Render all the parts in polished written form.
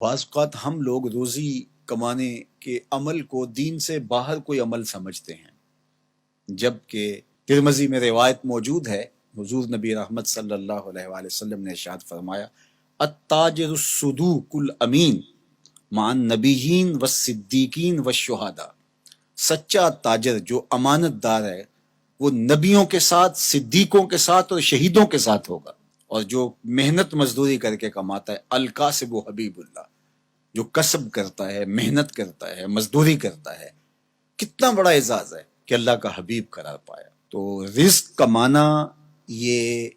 بعض اوقات ہم لوگ روزی کمانے کے عمل کو دین سے باہر کوئی عمل سمجھتے ہیں، جبکہ ترمذی میں روایت موجود ہے، حضور نبی رحمت صلی اللہ علیہ وآلہ وسلم نے ارشاد فرمایا التاجر الصدوق الامین مع النبیین والصدیقین والشہداء، سچا تاجر جو امانت دار ہے وہ نبیوں کے ساتھ، صدیقوں کے ساتھ اور شہیدوں کے ساتھ ہوگا، اور جو محنت مزدوری کر کے کماتا ہے الکاسب حبیب اللہ، جو کسب کرتا ہے، محنت کرتا ہے، مزدوری کرتا ہے، کتنا بڑا اعزاز ہے کہ اللہ کا حبیب قرار پایا۔ تو رزق کمانا یہ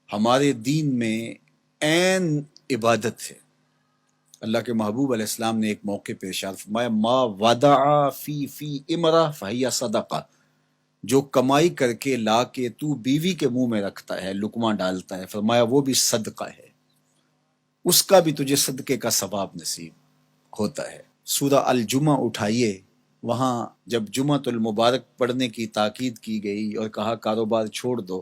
ہمارے دین میں عین عبادت ہے۔ اللہ کے محبوب علیہ السلام نے ایک موقع پہ ارشاد فرمایا ما ودع فی امرہ فہی صدقہ، جو کمائی کر کے لا کے تو بیوی کے منہ میں رکھتا ہے، لقمہ ڈالتا ہے، فرمایا وہ بھی صدقہ ہے، اس کا بھی تجھے صدقے کا ثواب نصیب ہوتا ہے۔ سورہ الجمعہ اٹھائیے، وہاں جب جمعۃ المبارک پڑھنے کی تاکید کی گئی اور کہا کاروبار چھوڑ دو،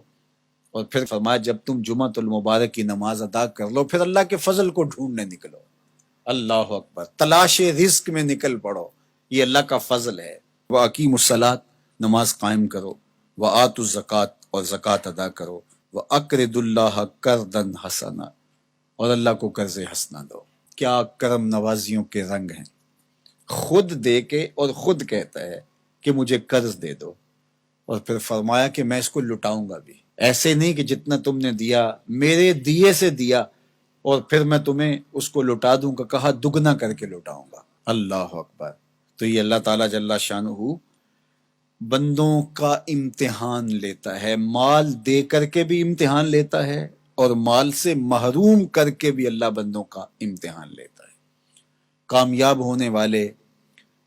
اور پھر فرمایا جب تم جمعۃ المبارک کی نماز ادا کر لو پھر اللہ کے فضل کو ڈھونڈنے نکلو۔ اللہ اکبر، تلاش رزق میں نکل پڑو، یہ اللہ کا فضل ہے۔ وَأَقِیمُوا الصَّلَاةَ، نماز قائم کرو، وَآتُوا الزَّکَاةَ، اور زکوٰۃ ادا کرو، وَأَقْرِضُوا اللَّهَ قَرْضًا حَسَنًا، اور اللہ کو قرض حسنہ دو۔ کیا کرم نوازیوں کے رنگ ہیں، خود دے کے اور خود کہتا ہے کہ مجھے قرض دے دو، اور پھر فرمایا کہ میں اس کو لٹاؤں گا بھی، ایسے نہیں کہ جتنا تم نے دیا میرے دیے سے دیا اور پھر میں تمہیں اس کو لٹا دوں گا، کہا دگنا کر کے لٹاؤں گا۔ اللہ اکبر۔ تو یہ اللہ تعالیٰ جل شانہ بندوں کا امتحان لیتا ہے، مال دے کر کے بھی امتحان لیتا ہے اور مال سے محروم کر کے بھی اللہ بندوں کا امتحان لیتا ہے۔ کامیاب ہونے والے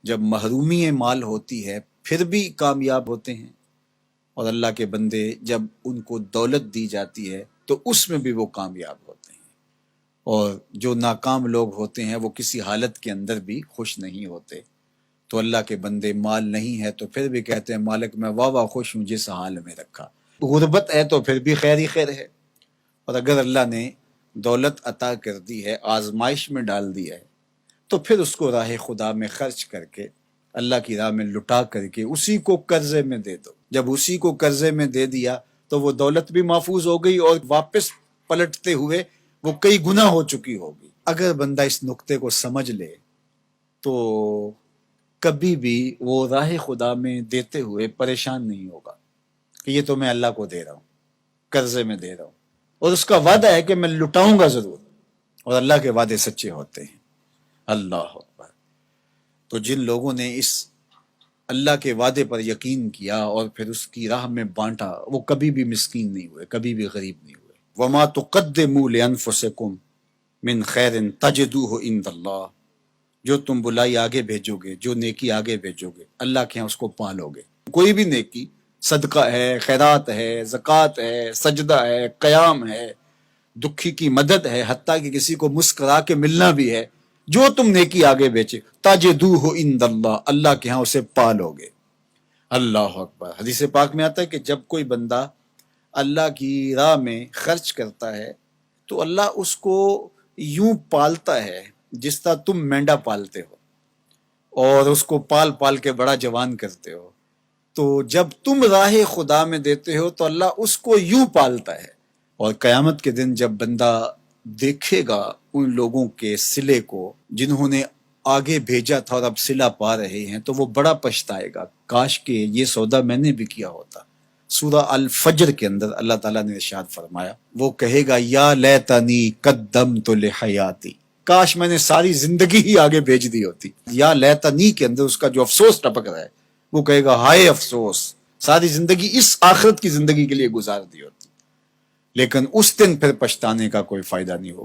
جب محرومی مال ہوتی ہے پھر بھی کامیاب ہوتے ہیں، اور اللہ کے بندے جب ان کو دولت دی جاتی ہے تو اس میں بھی وہ کامیاب ہوتے ہیں، اور جو ناکام لوگ ہوتے ہیں وہ کسی حالت کے اندر بھی خوش نہیں ہوتے۔ تو اللہ کے بندے مال نہیں ہے تو پھر بھی کہتے ہیں مالک میں واہ واہ خوش ہوں جس حال میں رکھا، غربت ہے تو پھر بھی خیر ہی خیر ہے، اور اگر اللہ نے دولت عطا کر دی ہے، آزمائش میں ڈال دی ہے، تو پھر اس کو راہ خدا میں خرچ کر کے، اللہ کی راہ میں لٹا کر کے اسی کو قرضے میں دے دو۔ جب اسی کو قرضے میں دے دیا تو وہ دولت بھی محفوظ ہو گئی اور واپس پلٹتے ہوئے وہ کئی گنا ہو چکی ہوگی۔ اگر بندہ اس نقطے کو سمجھ لے تو کبھی بھی وہ راہ خدا میں دیتے ہوئے پریشان نہیں ہوگا کہ یہ تو میں اللہ کو دے رہا ہوں، قرضے میں دے رہا ہوں، اور اس کا وعدہ ہے کہ میں لٹاؤں گا ضرور، اور اللہ کے وعدے سچے ہوتے ہیں۔ اللہ اکبر۔ تو جن لوگوں نے اس اللہ کے وعدے پر یقین کیا اور پھر اس کی راہ میں بانٹا، وہ کبھی بھی مسکین نہیں ہوئے، کبھی بھی غریب نہیں ہوئے۔ وَمَا تُقَدِّمُوا لِأَنفُسِكُم مِّن خَيْرٍ تَجِدُوهُ عِندَ اللَّهِ، جو تم بلائی آگے بھیجو گے، جو نیکی آگے بھیجو گے، اللہ کے ہاں اس کو پالو گے۔ کوئی بھی نیکی، صدقہ ہے، خیرات ہے، زکوٰۃ ہے، سجدہ ہے، قیام ہے، دکھی کی مدد ہے، حتیٰ کہ کسی کو مسکرا کے ملنا بھی ہے، جو تم نیکی آگے بیچے تجدوہ عند اللہ، اللہ کے ہاں اسے پالو گے۔ اللہ اکبر۔ حدیث پاک میں آتا ہے کہ جب کوئی بندہ اللہ کی راہ میں خرچ کرتا ہے تو اللہ اس کو یوں پالتا ہے جس طرح تم مینڈا پالتے ہو اور اس کو پال پال کے بڑا جوان کرتے ہو، تو جب تم راہ خدا میں دیتے ہو تو اللہ اس کو یوں پالتا ہے۔ اور قیامت کے دن جب بندہ دیکھے گا ان لوگوں کے صلے کو جنہوں نے آگے بھیجا تھا اور اب صلہ پا رہے ہیں، تو وہ بڑا پچھتائے گا، کاش کہ یہ سودا میں نے بھی کیا ہوتا۔ سورہ الفجر کے اندر اللہ تعالیٰ نے ارشاد فرمایا، وہ کہے گا یا لیتنی قدمت لحیاتی، کاش میں نے ساری زندگی ہی آگے بھیج دی ہوتی۔ یا لیتنی کے اندر اس کا جو افسوس ٹپک رہا ہے، وہ کہے گا ہائے افسوس، ساری زندگی اس آخرت کی زندگی کے لیے گزار دی ہوتی۔ لیکن اس دن پھر پچھتانے کا کوئی فائدہ نہیں ہوگا۔